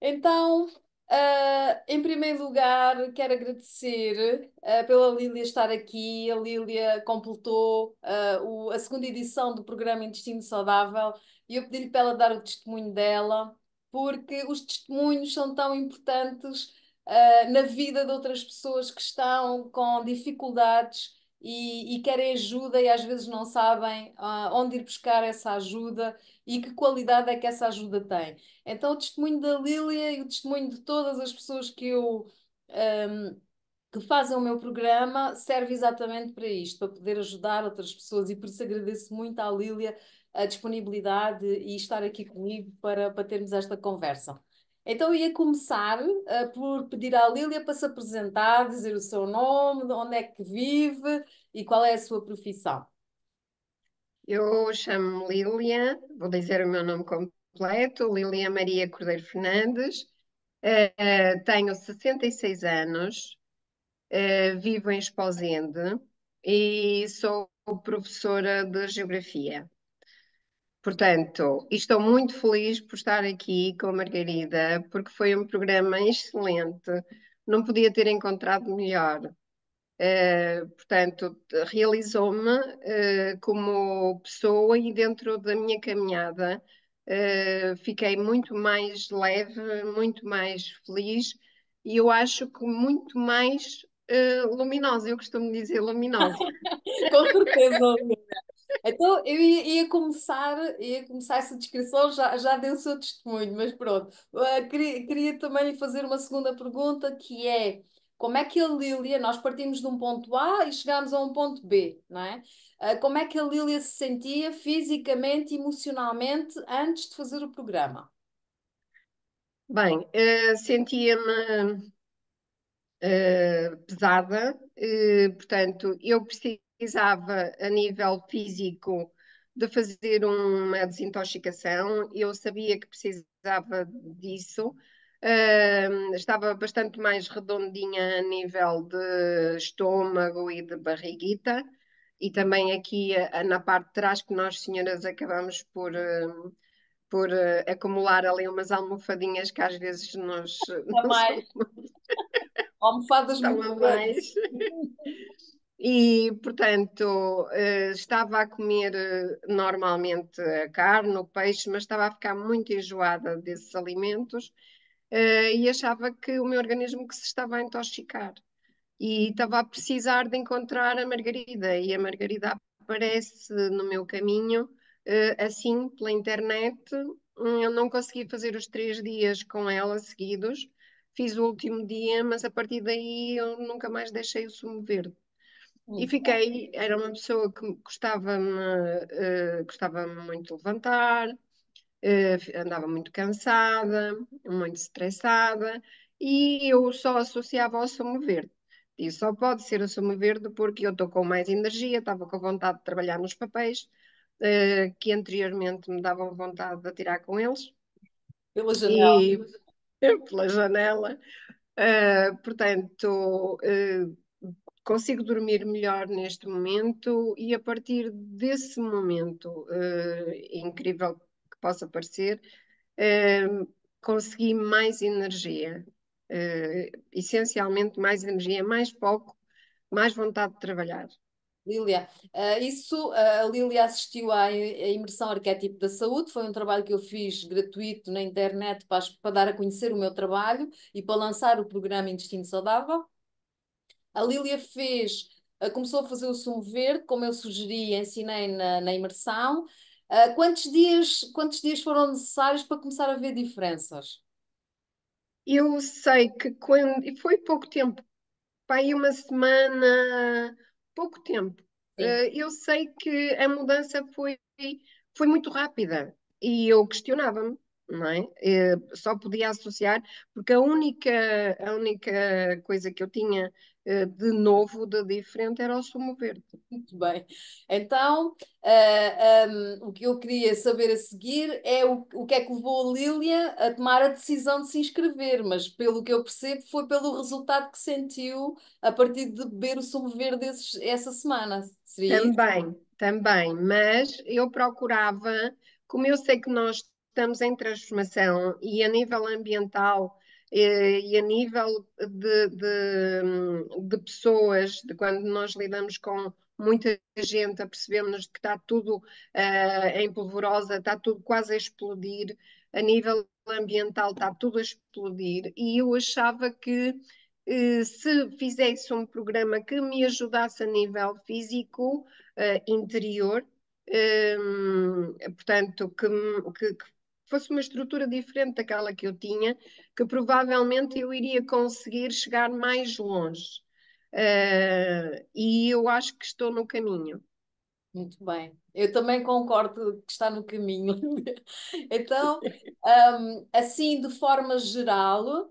Então, em primeiro lugar, quero agradecer, pela Lília estar aqui. A Lília completou, a segunda edição do programa Intestino Saudável e eu pedi-lhe para ela dar o testemunho dela, porque os testemunhos são tão importantes, na vida de outras pessoas que estão com dificuldades e querem ajuda e às vezes não sabem, onde ir buscar essa ajuda e que qualidade é que essa ajuda tem. Então, o testemunho da Lília e o testemunho de todas as pessoas ahm, que fazem o meu programa serve exatamente para isto, para poder ajudar outras pessoas. E por isso agradeço muito à Lília a disponibilidade e estar aqui comigo para termos esta conversa. Então, eu ia começar, por pedir à Lília para se apresentar, dizer o seu nome, de onde é que vive e qual é a sua profissão. Eu chamo-me Lília, vou dizer o meu nome completo, Lília Maria Cordeiro Fernandes, tenho 66 anos, vivo em Esposende e sou professora de Geografia. Portanto, e estou muito feliz por estar aqui com a Margarida, porque foi um programa excelente, não podia ter encontrado melhor. Portanto, realizou-me como pessoa e dentro da minha caminhada fiquei muito mais leve, muito mais feliz e eu acho que muito mais luminosa. Eu costumo dizer luminosa. Com certeza. Então, eu ia começar essa descrição, já deu o seu testemunho, mas pronto. Queria também lhe fazer uma segunda pergunta, que é, como é que a Lília, nós partimos de um ponto A e chegámos a um ponto B, não é? Como é que a Lília se sentia fisicamente e emocionalmente antes de fazer o programa? Bem, sentia-me pesada, portanto, eu precisava, a nível físico, de fazer uma desintoxicação, eu sabia que precisava disso. Estava bastante mais redondinha a nível de estômago e de barriguita, e também aqui na parte de trás, que nós senhoras acabamos por acumular ali umas almofadinhas que às vezes nos, Está não são, mais, almofadas estão muito a grandes. mais. E, portanto, estava a comer normalmente a carne, o peixe, mas estava a ficar muito enjoada desses alimentos, e achava que o meu organismo que se estava a intoxicar. E estava a precisar de encontrar a Margarida, e a Margarida aparece no meu caminho, assim, pela internet. Eu não consegui fazer os 3 dias com ela seguidos, fiz o último dia, mas a partir daí eu nunca mais deixei o sumo verde. E Muito bem. fiquei, era uma pessoa que gostava muito de levantar, andava muito cansada, muito estressada, e eu só associava ao sumo verde. E só pode ser o sumo verde porque eu estou com mais energia, estava com vontade de trabalhar nos papéis, que anteriormente me davam vontade de atirar com eles, Pela janela. e pela janela. Portanto, consigo dormir melhor neste momento e a partir desse momento, incrível que possa parecer, eh, consegui mais energia, essencialmente mais energia, mais foco, mais vontade de trabalhar. Lília, a Lília assistiu à imersão Arquétipo da Saúde, foi um trabalho que eu fiz gratuito na internet para dar a conhecer o meu trabalho e para lançar o programa Intestino Saudável. A Lília começou a fazer o sumo verde, como eu sugeri, ensinei na imersão. Quantos dias foram necessários para começar a ver diferenças? Eu sei que quando, e foi pouco tempo, para aí uma semana, pouco tempo. Sim. Eu sei que a mudança foi muito rápida e eu questionava-me, não é? Só podia associar, porque a única coisa que eu tinha de novo, de diferente, era o sumo verde. Muito bem. Então, o que eu queria saber a seguir é o que é que levou a Lília a tomar a decisão de se inscrever, mas pelo que eu percebo, foi pelo resultado que sentiu a partir de beber o sumo verde essa semana. Seria isso? Também, também, mas eu procurava como eu sei que nós estamos em transformação e a nível ambiental e a nível de pessoas, de quando nós lidamos com muita gente, apercebemos que está tudo em polvorosa, está tudo quase a explodir, a nível ambiental está tudo a explodir, e eu achava que se fizesse um programa que me ajudasse a nível físico, interior, portanto, que fosse uma estrutura diferente daquela que eu tinha, que provavelmente eu iria conseguir chegar mais longe. E eu acho que estou no caminho. Muito bem. Eu também concordo que está no caminho. Então, assim, de forma geral,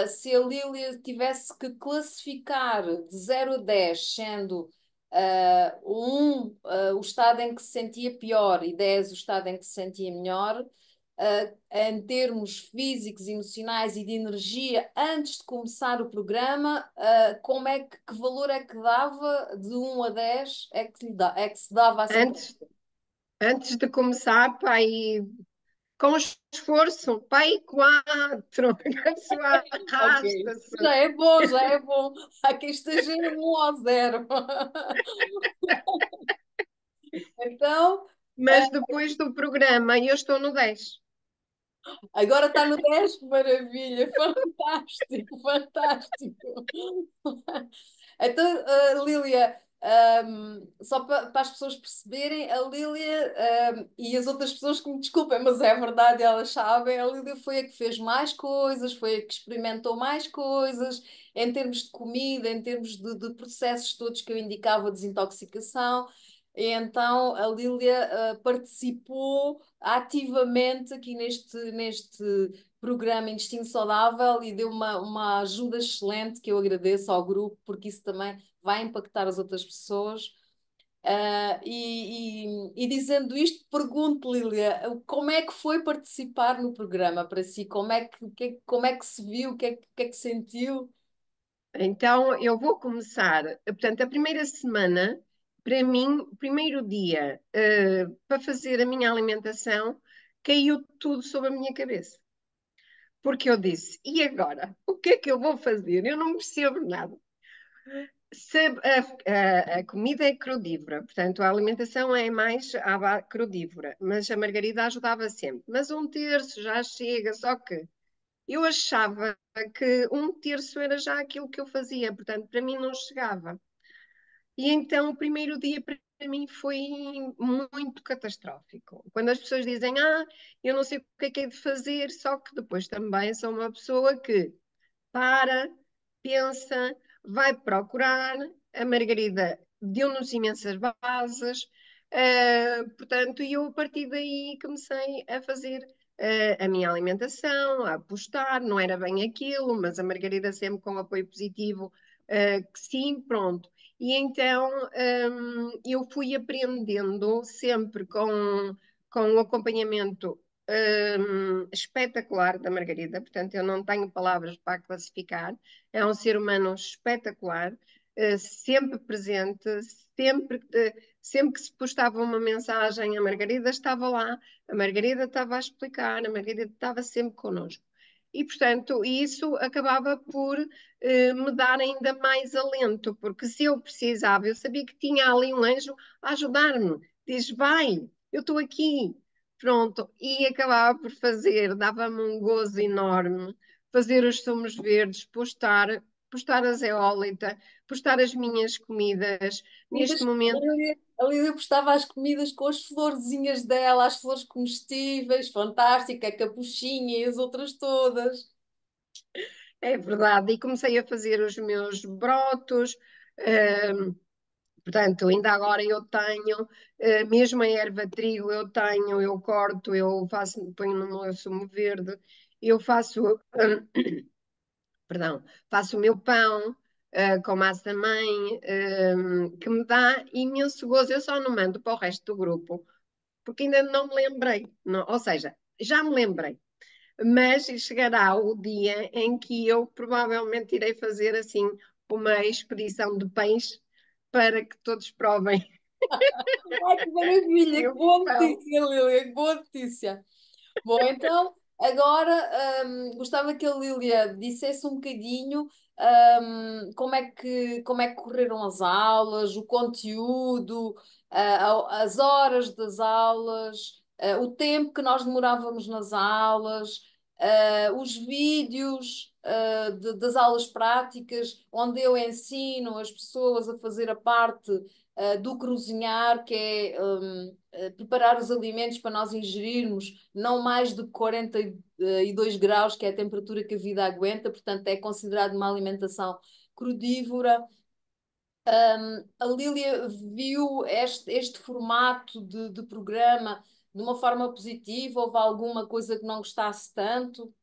se a Lília tivesse que classificar de 0 a 10, sendo 1 o estado em que se sentia pior e 10 o estado em que se sentia melhor, em termos físicos, emocionais e de energia, antes de começar o programa, como é que valor é que dava de 1 a 10 é que, é que se dava assim? Antes, antes de começar, pai, com esforço, pai, quatro, a pessoa Ok. arrasta-se. Já é bom. Há quem esteja em 1 ou 0. Então, Mas depois do programa, eu estou no 10. agora está no 10, maravilha, fantástico, fantástico. Então, Lília, só para as pessoas perceberem, a Lília, e as outras pessoas que me desculpem, mas é verdade, elas sabem, a Lília foi a que fez mais coisas, foi a que experimentou mais coisas, em termos de comida, em termos de processos todos que eu indicava, desintoxicação. E então a Lília, participou ativamente aqui neste programa Intestino Saudável e deu uma ajuda excelente que eu agradeço ao grupo, porque isso também vai impactar as outras pessoas. E dizendo isto, pergunto, Lília, como é que foi participar no programa para si? Como é que se viu? O que é que sentiu? Então, eu vou começar. Portanto, a primeira semana, para mim, o primeiro dia, para fazer a minha alimentação, caiu tudo sobre a minha cabeça. Porque eu disse: e agora? O que é que eu vou fazer? Eu não percebo nada. A comida é crudívora, portanto, a alimentação é mais crudívora, mas a Margarida ajudava sempre. Mas um terço já chega, só que eu achava que um terço era já aquilo que eu fazia, portanto, para mim não chegava. E então o primeiro dia para mim foi muito catastrófico. Quando as pessoas dizem, eu não sei o que é de fazer, só que depois também sou uma pessoa que para, pensa, vai procurar. A Margarida deu-nos imensas bases, portanto, e eu a partir daí comecei a fazer a minha alimentação, a apostar, não era bem aquilo, mas a Margarida sempre com apoio positivo, que sim, pronto. E então eu fui aprendendo sempre com o acompanhamento espetacular da Margarida, portanto, eu não tenho palavras para a classificar. É um ser humano espetacular, sempre presente, sempre que se postava uma mensagem, a Margarida estava lá, a Margarida estava a explicar, a Margarida estava sempre connosco. E, portanto, isso acabava por me dar ainda mais alento, porque se eu precisava, eu sabia que tinha ali um anjo a ajudar-me. Diz, vai, eu estou aqui. Pronto, e acabava por fazer, dava-me um gozo enorme fazer os sumos verdes, postar a zeólita, postar as minhas comidas. Neste Comidas, momento a Lília gostava as comidas com as florzinhas dela, as flores comestíveis, fantástica, a capuchinha e as outras todas. é verdade, e comecei a fazer os meus brotos. Portanto, ainda agora eu tenho, mesmo a erva trigo, eu tenho, eu corto, eu faço, ponho no meu sumo verde, eu faço, perdão, faço o meu pão com massa mãe, que me dá imenso gozo. Eu só não mando para o resto do grupo, porque ainda não me lembrei. Ou seja, já me lembrei, mas chegará o dia em que eu provavelmente irei fazer assim uma expedição de pães para que todos provem. Ai, que maravilha, que Eu, boa então, notícia, Lília, que boa notícia. Bom, então, agora gostava que a Lília dissesse um bocadinho como é que correram as aulas, o conteúdo, as horas das aulas, o tempo que nós demorávamos nas aulas, os vídeos, das aulas práticas, onde eu ensino as pessoas a fazer a parte, do cozinhar, que é preparar os alimentos para nós ingerirmos não mais de 42 graus, que é a temperatura que a vida aguenta, portanto é considerado uma alimentação crudívora. A Lília viu este formato de programa de uma forma positiva? Houve alguma coisa que não gostasse tanto?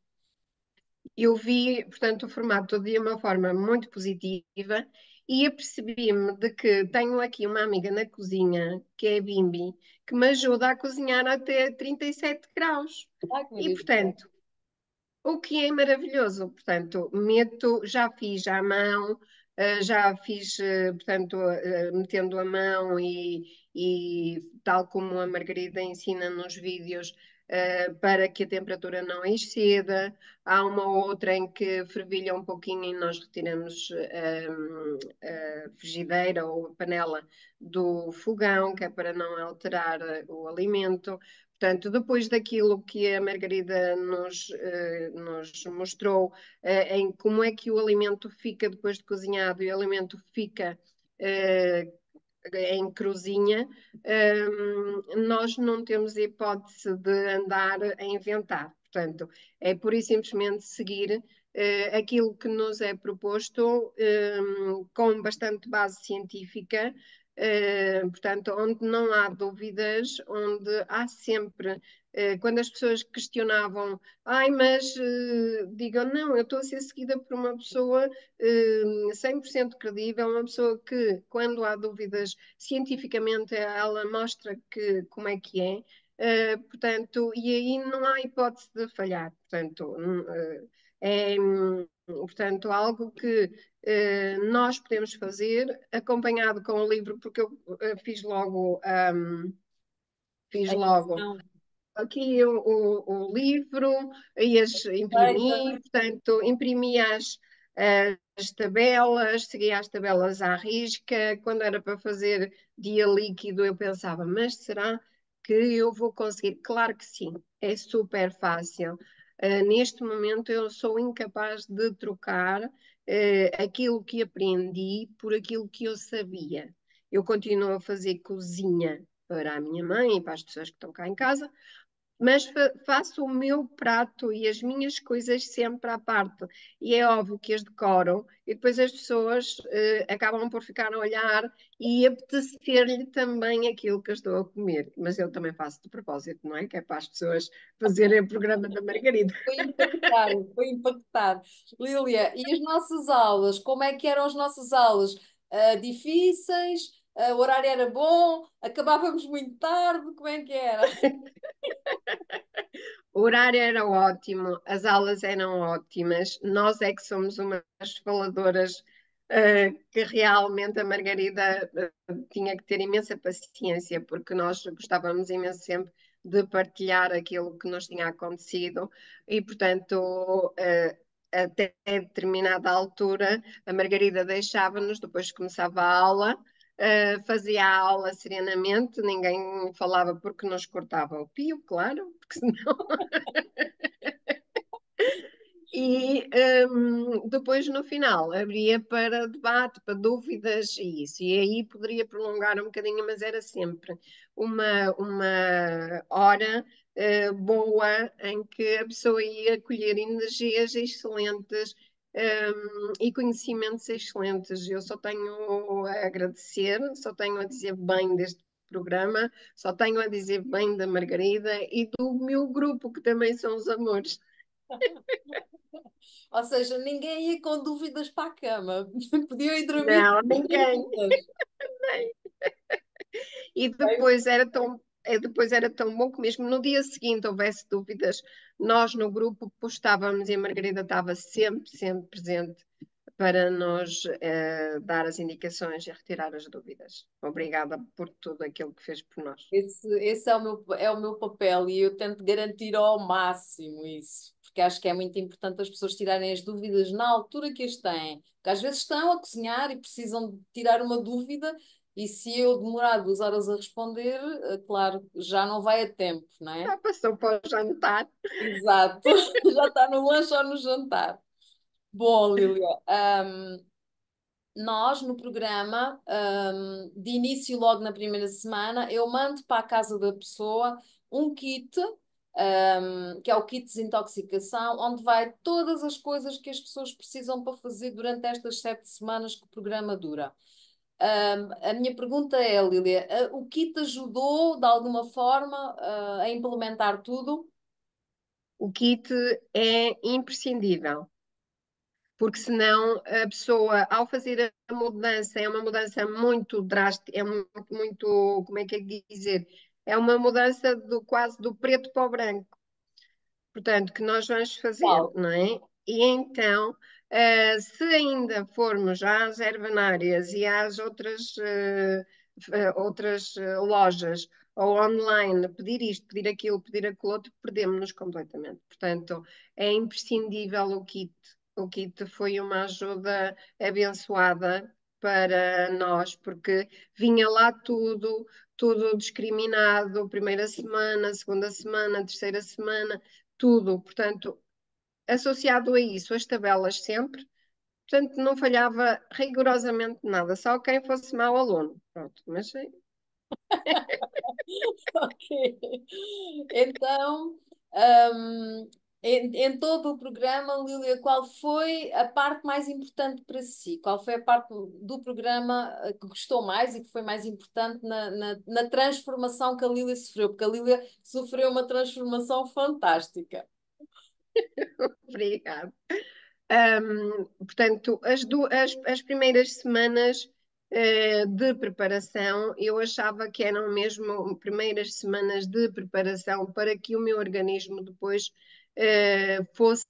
eu vi, portanto, o formato de uma forma muito positiva e apercebi-me de que tenho aqui uma amiga na cozinha, que é a Bimbi, que me ajuda a cozinhar até 37 graus. Ai, que E, maravilha. portanto, o que é maravilhoso, portanto, meto, já fiz à mão, já fiz, portanto, metendo a mão e tal como a Margarida ensina nos vídeos, para que a temperatura não exceda. Há uma outra em que fervilha um pouquinho e nós retiramos a frigideira ou a panela do fogão, que é para não alterar o alimento. Portanto, depois daquilo que a Margarida nos mostrou, em como é que o alimento fica depois de cozinhado e o alimento fica eh, em cruzinha, nós não temos hipótese de andar a inventar. Portanto, é pura e simplesmente seguir aquilo que nos é proposto com bastante base científica. Portanto, onde não há dúvidas, onde há sempre, quando as pessoas questionavam, ai, mas digam, não, eu estou a ser seguida por uma pessoa 100% credível, uma pessoa que, quando há dúvidas, cientificamente ela mostra que, como é que é. Portanto, e aí não há hipótese de falhar. Portanto, é, portanto algo que nós podemos fazer, acompanhado com o livro, porque eu fiz A logo questão aqui o livro, e imprimi, feita. portanto, imprimi as tabelas, segui as tabelas à risca. Quando era para fazer dia líquido, eu pensava, mas será que eu vou conseguir? Claro que sim, é super fácil. Neste momento, eu sou incapaz de trocar aquilo que aprendi por aquilo que eu sabia. Eu continuo a fazer cozinha para a minha mãe e para as pessoas que estão cá em casa, mas faço o meu prato e as minhas coisas sempre à parte. E é óbvio que as decoro, e depois as pessoas acabam por ficar a olhar e apetecer-lhe também aquilo que eu estou a comer. Mas eu também faço de propósito, não é? Que é para as pessoas fazerem o programa da Margarida. Foi impactar, foi impactar. Lília, e as nossas aulas? Como é que eram as nossas aulas? Difíceis? O horário era bom? Acabávamos muito tarde? Como é que era? O horário era ótimo, as aulas eram ótimas. Nós é que somos umas faladoras que realmente a Margarida tinha que ter imensa paciência, porque nós gostávamos imenso sempre de partilhar aquilo que nos tinha acontecido e, portanto, até determinada altura, a Margarida deixava-nos, depois que começava a aula. Fazia a aula serenamente, ninguém falava porque nos cortava o pio, claro, porque e depois, no final, abria para debate, para dúvidas e isso. E aí poderia prolongar um bocadinho, mas era sempre uma hora boa em que a pessoa ia colher energias excelentes, e conhecimentos excelentes. Eu só tenho a agradecer, só tenho a dizer bem deste programa, só tenho a dizer bem da Margarida e do meu grupo, que também são os amores. Ou seja, ninguém ia com dúvidas para a cama. Podiam ir dormir Não, ninguém. tranquilas. E depois era tão bom que mesmo no dia seguinte houvesse dúvidas, nós no grupo postávamos e a Margarida estava sempre, sempre presente para nos dar as indicações e retirar as dúvidas. Obrigada por tudo aquilo que fez por nós. Esse é o meu papel e eu tento garantir ao máximo isso, porque acho que é muito importante as pessoas tirarem as dúvidas na altura que as têm, porque às vezes estão a cozinhar e precisam de tirar uma dúvida, e se eu demorar 2 horas a responder, claro, já não vai a tempo, não é? Já passou para o jantar. Exato, já está no lanche ou no jantar. Bom, Lília, nós no programa, de início, logo na primeira semana, eu mando para a casa da pessoa um kit, que é o kit de desintoxicação, onde vai todas as coisas que as pessoas precisam para fazer durante estas 7 semanas que o programa dura. A minha pergunta é, Lília, o kit ajudou de alguma forma, a implementar tudo? O kit é imprescindível, porque senão a pessoa, ao fazer a mudança, é uma mudança muito drástica, é muito, como é que é que dizer? É uma mudança do quase do preto para o branco, portanto, que nós vamos fazer, Qual? não é? E então, se ainda formos às herbanárias e às outras lojas ou online, pedir isto, pedir aquilo, pedir aquilo outro, perdemos-nos completamente. Portanto, é imprescindível o kit. O kit foi uma ajuda abençoada para nós, porque vinha lá tudo, tudo discriminado, primeira semana, segunda semana, terceira semana, tudo, portanto, associado a isso, as tabelas sempre, portanto, não falhava rigorosamente nada, só quem fosse mau aluno. Pronto, mas Ok. Então, em todo o programa, Lília, qual foi a parte mais importante para si? Qual foi a parte do programa que gostou mais e que foi mais importante na transformação que a Lília sofreu? Porque a Lília sofreu uma transformação fantástica. obrigado. Portanto, as primeiras semanas de preparação, eu achava que eram mesmo primeiras semanas de preparação para que o meu organismo depois fosse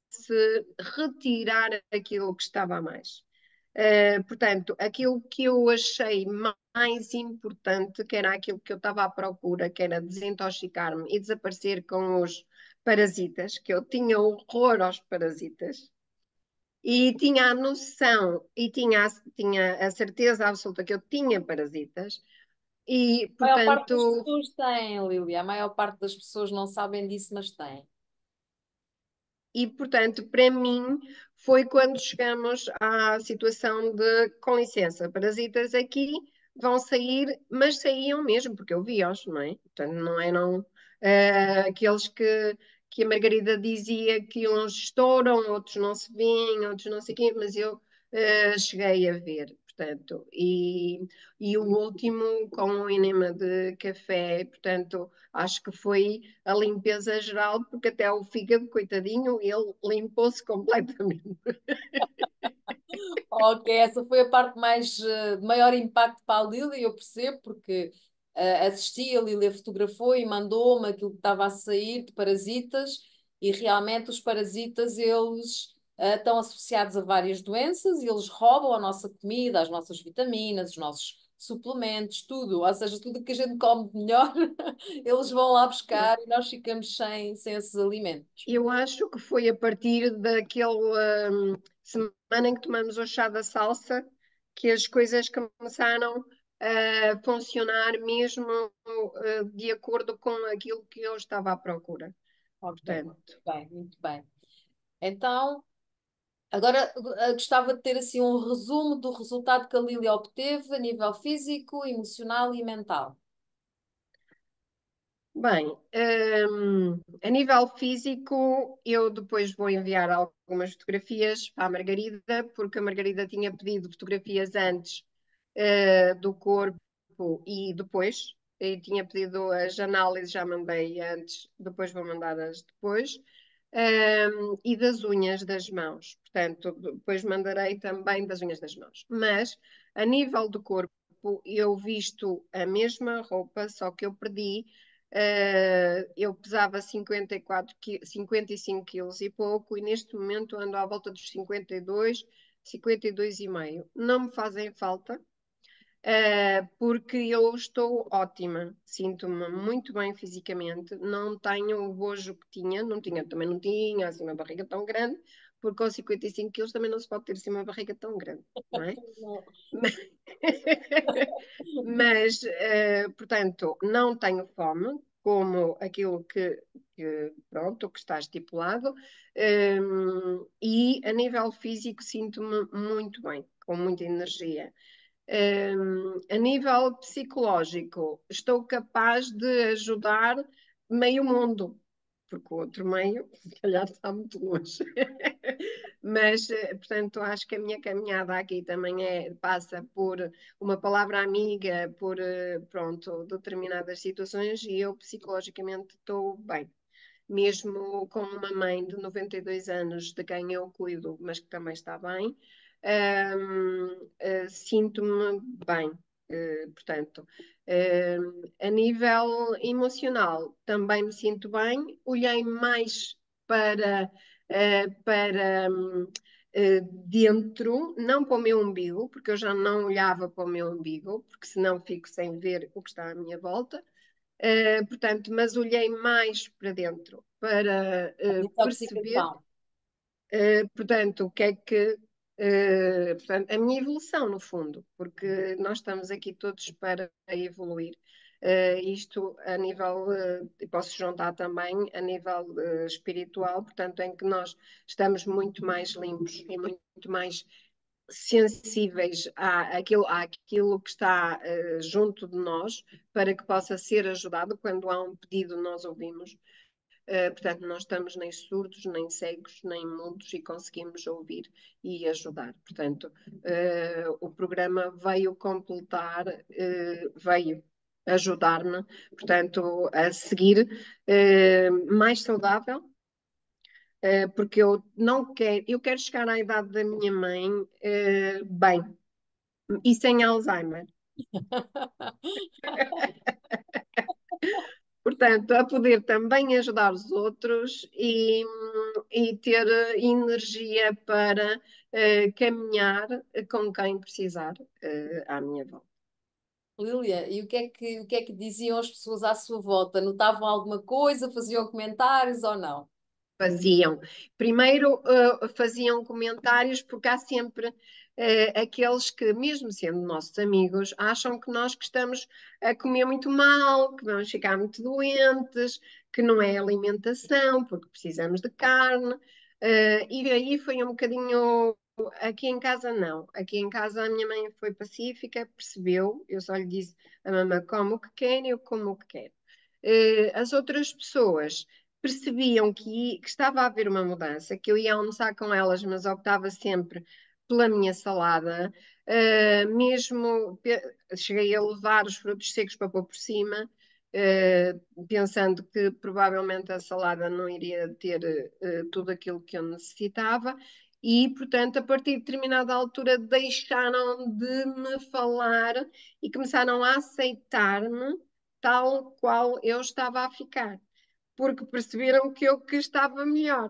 retirar aquilo que estava a mais. Portanto, aquilo que eu achei mais importante, que era aquilo que eu estava à procura, que era desintoxicar-me e desaparecer com os parasitas, que eu tinha horror aos parasitas, e tinha a noção e tinha a certeza absoluta que eu tinha parasitas, e A maior parte das portanto pessoas tem, Lília. A maior parte das pessoas não sabem disso, mas tem. portanto, para mim, foi quando chegamos à situação de, com licença, parasitas aqui vão sair, mas saíam mesmo, porque eu vi-os, não é? Portanto, não eram aqueles que a Margarida dizia que uns estouram, outros não se veem, outros não sei o quê, mas eu cheguei a ver, portanto, e o último com o enema de café, portanto, acho que foi a limpeza geral, porque até o fígado, coitadinho, ele limpou-se completamente. Ok, essa foi a parte mais de maior impacto para a Lília, eu percebo, porque assisti, a Lília fotografou e mandou-me aquilo que estava a sair de parasitas, e realmente os parasitas, eles estão associados a várias doenças e eles roubam a nossa comida, as nossas vitaminas, os nossos suplementos, tudo, ou seja, tudo que a gente come de melhor, eles vão lá buscar e nós ficamos sem esses alimentos. Eu acho que foi a partir daquele semana em que tomamos o chá da salsa que as coisas começaram a funcionar mesmo de acordo com aquilo que eu estava à procura. Ok, Portanto, bem, muito bem. Então, agora, gostava de ter assim um resumo do resultado que a Lília obteve a nível físico, emocional e mental. bem, a nível físico, eu depois vou enviar algumas fotografias para a Margarida, porque a Margarida tinha pedido fotografias antes, do corpo e depois. E tinha pedido as análises, já mandei antes, depois vou mandar as depois. E das unhas das mãos. Portanto, depois mandarei também das unhas das mãos. Mas, a nível do corpo, eu visto a mesma roupa, só que eu perdi. Eu pesava 54, 55 quilos e pouco, e neste momento ando à volta dos 52, 52,5 não me fazem falta, porque eu estou ótima, sinto-me muito bem fisicamente, não tenho o bojo que tinha, também não tinha assim uma barriga tão grande, porque com 55 quilos também não se pode ter assim uma barriga tão grande, não é? Não. Mas, portanto, não tenho fome, como aquilo pronto, que está estipulado, e a nível físico sinto-me muito bem, com muita energia. A nível psicológico, estou capaz de ajudar meio mundo, porque o outro meio, se calhar, está muito longe. Mas, portanto, acho que a minha caminhada aqui também passa por uma palavra amiga, por, pronto, determinadas situações e eu psicologicamente estou bem. Mesmo com uma mãe de 92 anos, de quem eu cuido, mas que também está bem, sinto-me bem. Portanto, a nível emocional, também me sinto bem. Olhei mais para dentro, não para o meu umbigo, porque eu já não olhava para o meu umbigo, porque senão fico sem ver o que está à minha volta. Portanto, mas olhei mais para dentro para perceber, Intoxicação. portanto, o que é que, portanto, a minha evolução, no fundo, porque nós estamos aqui todos para evoluir. Isto a nível, posso juntar também a nível espiritual, portanto, em que nós estamos muito mais limpos e muito mais sensíveis àquilo que está junto de nós para que possa ser ajudado quando há um pedido nós ouvimos. Portanto, não estamos nem surdos, nem cegos, nem mudos e conseguimos ouvir e ajudar. Portanto, o programa veio completar, veio ajudar-me, portanto, a seguir mais saudável, porque eu não quero, eu quero chegar à idade da minha mãe bem e sem Alzheimer. Portanto, a poder também ajudar os outros e ter energia para caminhar com quem precisar à minha volta. Lília, e o que é que diziam as pessoas à sua volta? Notavam alguma coisa? Faziam comentários ou não? Faziam. Primeiro, faziam comentários, porque há sempre aqueles que, mesmo sendo nossos amigos, acham que nós que estamos a comer muito mal, que vamos ficar muito doentes, que não é alimentação, porque precisamos de carne. E aí foi um bocadinho. Aqui em casa, não. Aqui em casa, a minha mãe foi pacífica, percebeu. Eu só lhe disse a mamãe como o que quer e eu como o que quero. As outras pessoas percebiam que estava a haver uma mudança, que eu ia almoçar com elas, mas optava sempre pela minha salada. Mesmo cheguei a levar os frutos secos para pôr por cima, pensando que provavelmente a salada não iria ter tudo aquilo que eu necessitava. E, portanto, a partir de determinada altura deixaram de me falar e começaram a aceitar-me tal qual eu estava a ficar porque perceberam que eu que estava melhor.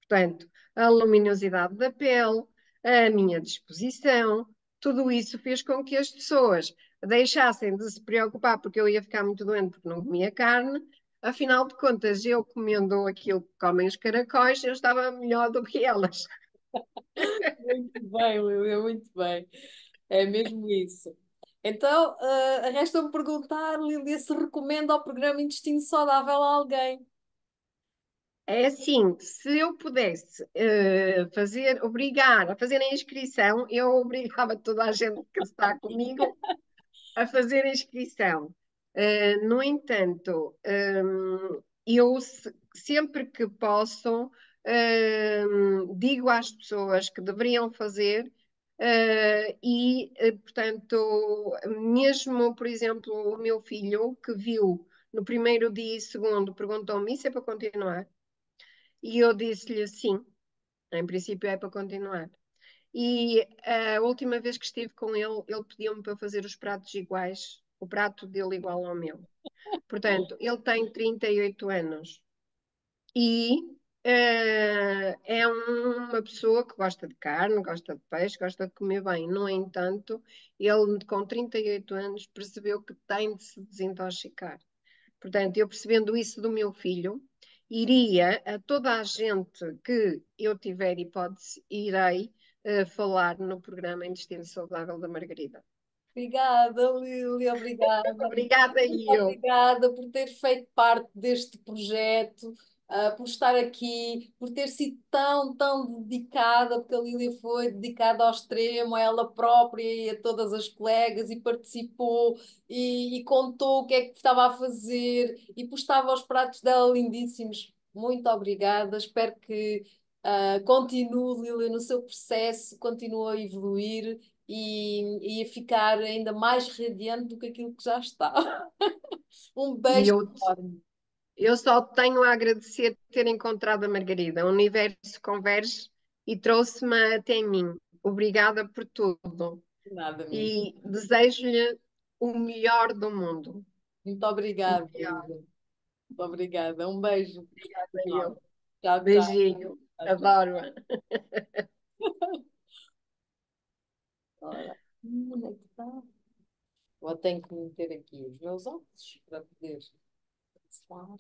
Portanto, a luminosidade da pele, a minha disposição, tudo isso fez com que as pessoas deixassem de se preocupar porque eu ia ficar muito doente porque não comia carne. Afinal de contas, eu comendo aquilo que comem os caracóis, eu estava melhor do que elas. Muito bem, Lília, muito bem. É mesmo isso. Então, resta-me perguntar, Lília, se recomenda o programa Intestino Saudável a alguém. É assim, se eu pudesse obrigar a fazer a inscrição, eu obrigava toda a gente que está comigo a fazer a inscrição. No entanto, eu sempre que posso, digo às pessoas que deveriam fazer, portanto, mesmo, por exemplo, o meu filho que viu no primeiro dia e segundo, perguntou-me: Isso é para continuar? E eu disse-lhe sim, em princípio é para continuar. E a última vez que estive com ele, ele pediu-me para fazer os pratos iguais, o prato dele igual ao meu. Portanto, ele tem 38 anos e É uma pessoa que gosta de carne, gosta de peixe, gosta de comer bem. No entanto, ele com 38 anos percebeu que tem de se desintoxicar. Portanto, eu percebendo isso do meu filho, iria a toda a gente que eu tiver hipótese, irei falar no programa Intestino Saudável da Margarida. Obrigada, Lília, obrigada. Obrigada, Muito eu. obrigada por ter feito parte deste projeto, por estar aqui, por ter sido tão, tão dedicada, porque a Lília foi dedicada ao extremo, a ela própria e a todas as colegas, e participou e contou o que é que estava a fazer e postava os pratos dela lindíssimos. Muito obrigada. Espero que continue, Lília, no seu processo, continue a evoluir e a ficar ainda mais radiante do que aquilo que já está. Um E beijo eu, enorme. eu só tenho a agradecer ter encontrado a Margarida. O universo converge e trouxe-me até mim. Obrigada por tudo. Nada, amigo. E desejo-lhe o melhor do mundo. Muito O obrigada, melhor. Lívia. Muito obrigada. Um beijo. Obrigada, Enorme. eu. Tchau, tchau. Beijinho. Tchau, tchau. Adoro-a. Ora, onde é que está? Eu tenho que meter aqui os meus óculos para poder cancelar.